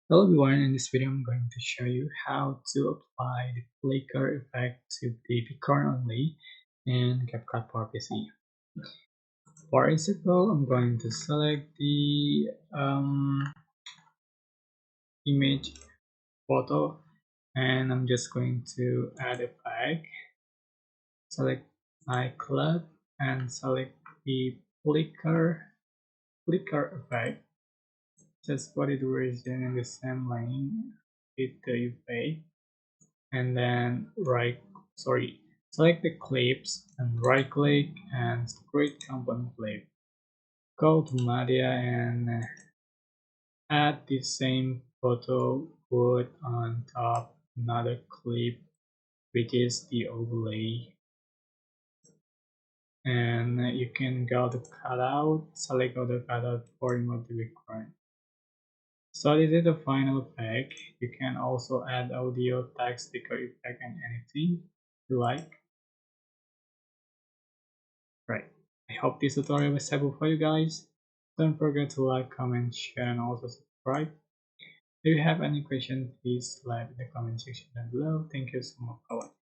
Hello everyone, in this video I'm going to show you how to apply the flicker effect to the background only in CapCut for PC. For example, I'm going to select the image photo and I'm just going to add a flag, select my club and select the flicker effect. Just put it version in the same lane with the effect and then select the clips and right click and create component clip. Go to media and add the same photo, put on top another clip which is the overlay, and you can go to cutout, select auto cutout for remove the background. So this is the final effect. You can also add audio, text, sticker effect and anything you like. Right. I hope this tutorial was helpful for you guys. Don't forget to like, comment, share, and also subscribe. If you have any questions, please leave in the comment section down below. Thank you so much for watching.